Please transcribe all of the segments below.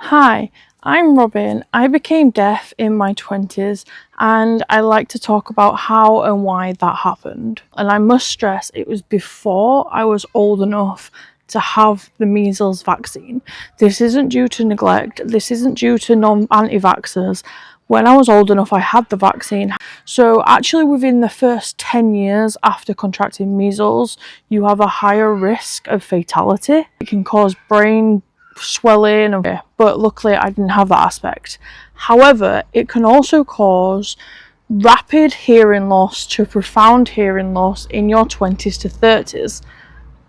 Hi, I'm Robin. I became deaf in my 20s and I like to talk about how and why that happened. And I must stress it was before I was old enough to have the measles vaccine. This isn't due to neglect, this isn't due to anti-vaxxers. When I was old enough, I had the vaccine. So actually within the first 10 years after contracting measles, you have a higher risk of fatality. It can cause brain swelling, but luckily I didn't have that aspect. However, it can also cause rapid hearing loss to profound hearing loss in your 20s to 30s.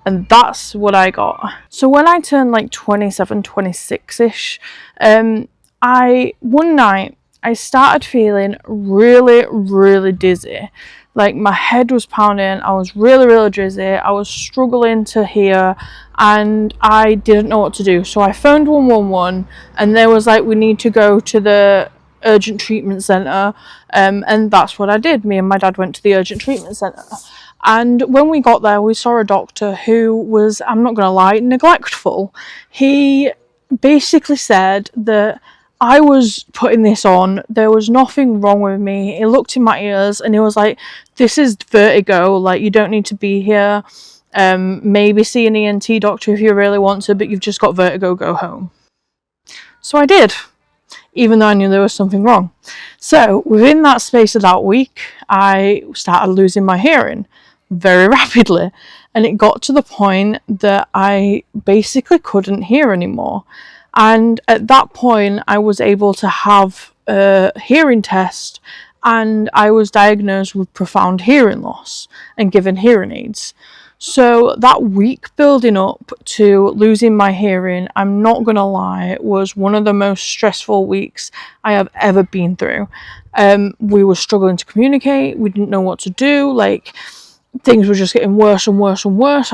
And that's what I got. So when I turned like 27, 26-ish, one night I started feeling really dizzy. Like my head was pounding, I was really dizzy, I was struggling to hear, and I didn't know what to do. So I phoned 111 and they was like, we need to go to the urgent treatment centre, and that's what I did. Me and my dad went to the urgent treatment centre. And when we got there, we saw a doctor who was, I'm not going to lie, neglectful. He basically said that I was putting this on, there was nothing wrong with me. He looked in my ears and he was like, this is vertigo, like you don't need to be here. Maybe see an ENT doctor if you really want to, but you've just got vertigo, go home. So I did, even though I knew there was something wrong. So within that space of that week, I started losing my hearing very rapidly, and it got to the point that I basically couldn't hear anymore. And at that point I was able to have a hearing test, and I was diagnosed with profound hearing loss and given hearing aids. So that week building up to losing my hearing, I'm not gonna lie, was one of the most stressful weeks I have ever been through. We were struggling to communicate, we didn't know what to do, like things were just getting worse and worse and worse.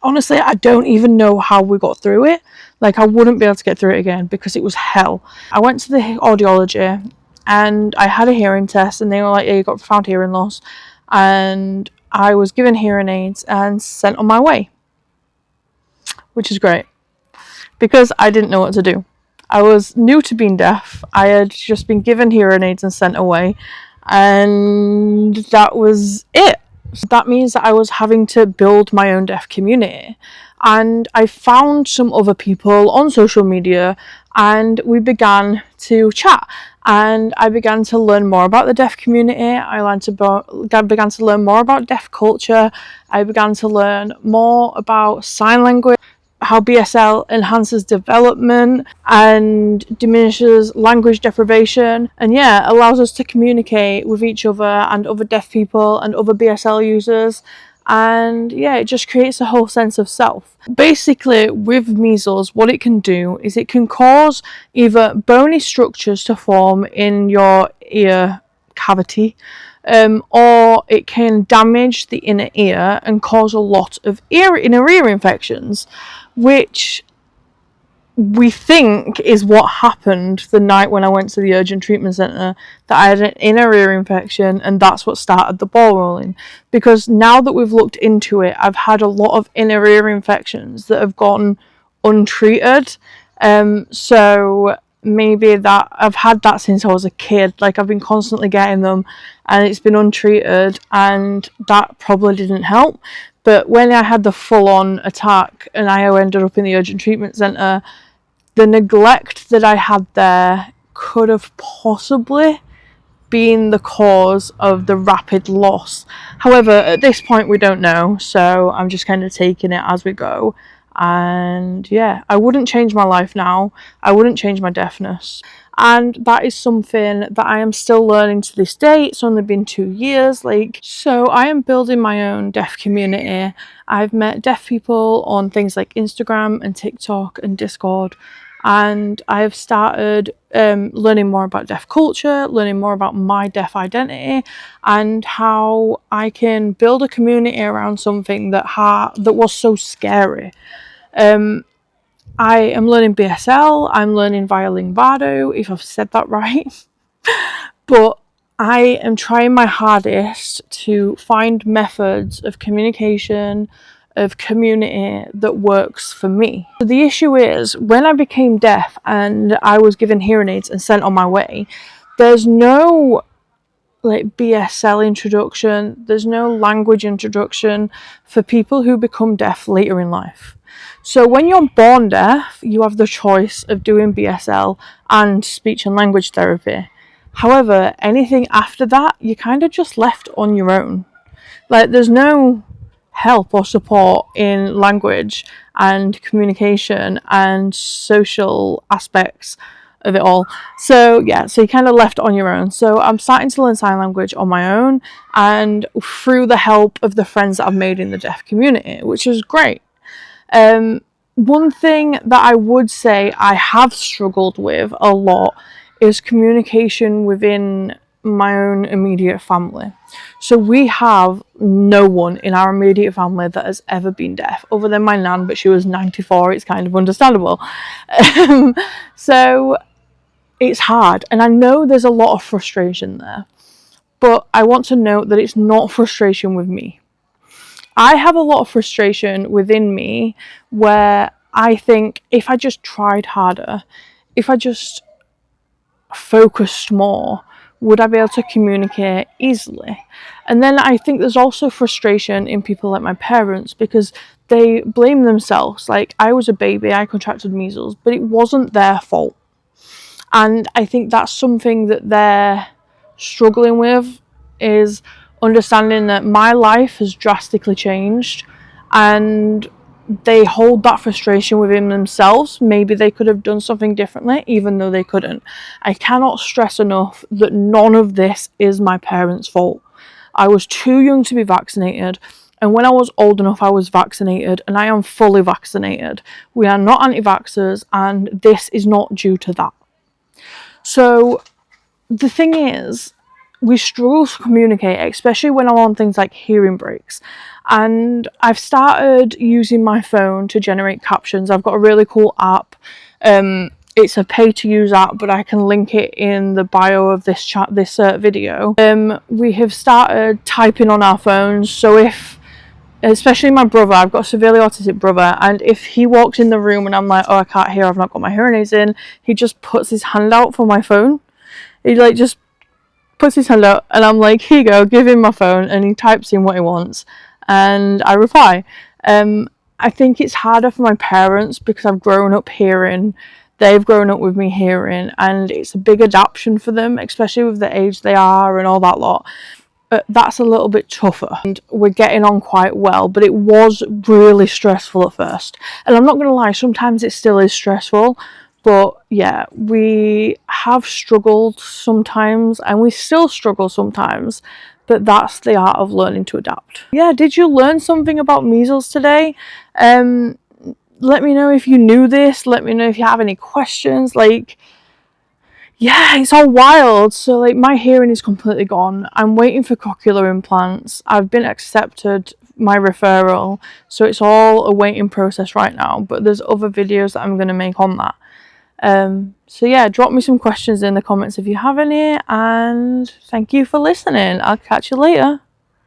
Honestly, I don't even know how we got through it. Like I wouldn't be able to get through it again because it was hell. I went to the audiology and I had a hearing test and they were like, yeah, you got profound hearing loss. And I was given hearing aids and sent on my way, which is great because I didn't know what to do. I was new to being deaf. I had just been given hearing aids and sent away, and that was it. So that means that I was having to build my own deaf community. And I found some other people on social media and we began to chat. And I began to learn more about the deaf community. I began to learn more about deaf culture. I began to learn more about sign language, how BSL enhances development and diminishes language deprivation, and yeah, allows us to communicate with each other and other deaf people and other BSL users. And yeah, it just creates a whole sense of self. Basically, with measles, what it can do is it can cause either bony structures to form in your ear cavity, or it can damage the inner ear and cause a lot of inner ear infections, which we think is what happened the night when I went to the urgent treatment centre, that I had an inner ear infection and that's what started the ball rolling. Because now that we've looked into it, I've had a lot of inner ear infections that have gone untreated. So maybe that I've had that since I was a kid. Like I've been constantly getting them and it's been untreated, and that probably didn't help. But when I had the full-on attack and I ended up in the urgent treatment centre, the neglect that I had there could have possibly been the cause of the rapid loss. However, at this point we don't know, so I'm just kind of taking it as we go. And yeah, I wouldn't change my life now. I wouldn't change my deafness. And that is something that I am still learning to this day. It's only been 2 years. So I am building my own deaf community. I've met deaf people on things like Instagram and TikTok and Discord. And I have started learning more about deaf culture, learning more about my deaf identity, and how I can build a community around something that was so scary. I am learning BSL, I'm learning violin bardo, if I've said that right. But I am trying my hardest to find methods of communication, of community that works for me. So the issue is, when I became deaf and I was given hearing aids and sent on my way, there's no like BSL introduction, there's no language introduction for people who become deaf later in life. So when you're born deaf, you have the choice of doing BSL and speech and language therapy. However, anything after that, you're kind of just left on your own. Like, there's no help or support in language and communication and social aspects of it all. So yeah, so you're kind of left on your own. So I'm starting to learn sign language on my own and through the help of the friends that I've made in the deaf community, which is great. One thing that I would say I have struggled with a lot is communication within my own immediate family. So we have no one in our immediate family that has ever been deaf, other than my nan, but she was 94. It's kind of understandable. So it's hard, and I know there's a lot of frustration there, but I want to note that it's not frustration with me. I have a lot of frustration within me where I think if I just tried harder, if I just focused more, would I be able to communicate easily? And then I think there's also frustration in people like my parents, because they blame themselves. Like, I was a baby, I contracted measles, but it wasn't their fault. And I think that's something that they're struggling with, is understanding that my life has drastically changed and they hold that frustration within themselves. Maybe they could have done something differently, even though they couldn't. I cannot stress enough that none of this is my parents' fault. I was too young to be vaccinated, and when I was old enough, I was vaccinated, and I am fully vaccinated. We are not anti-vaxxers, and this is not due to that. So the thing is, we struggle to communicate, especially when I'm on things like hearing breaks. And I've started using my phone to generate captions. I've got a really cool app. It's a pay-to-use app, but I can link it in the bio of this video. We have started typing on our phones, so if, especially my brother, I've got a severely autistic brother, and if he walks in the room and I'm like, oh, I can't hear, I've not got my hearing aids in, he just puts his hand out for my phone. He like just puts his hand out, and I'm like, here you go, give him my phone, and he types in what he wants, and I reply. I think it's harder for my parents because I've grown up hearing, they've grown up with me hearing, and it's a big adaptation for them, especially with the age they are and all that lot. But that's a little bit tougher, and we're getting on quite well, but it was really stressful at first. And I'm not going to lie, sometimes it still is stressful, but yeah, we have struggled sometimes, and we still struggle sometimes, but that's the art of learning to adapt. Yeah, did you learn something about measles today? Let me know if you knew this, let me know if you have any questions. Like, yeah, it's all wild. So like, my hearing is completely gone. I'm waiting for cochlear implants. I've been accepted my referral, so it's all a waiting process right now, but there's other videos that I'm going to make on that. So yeah, drop me some questions in the comments if you have any, and thank you for listening. I'll catch you later.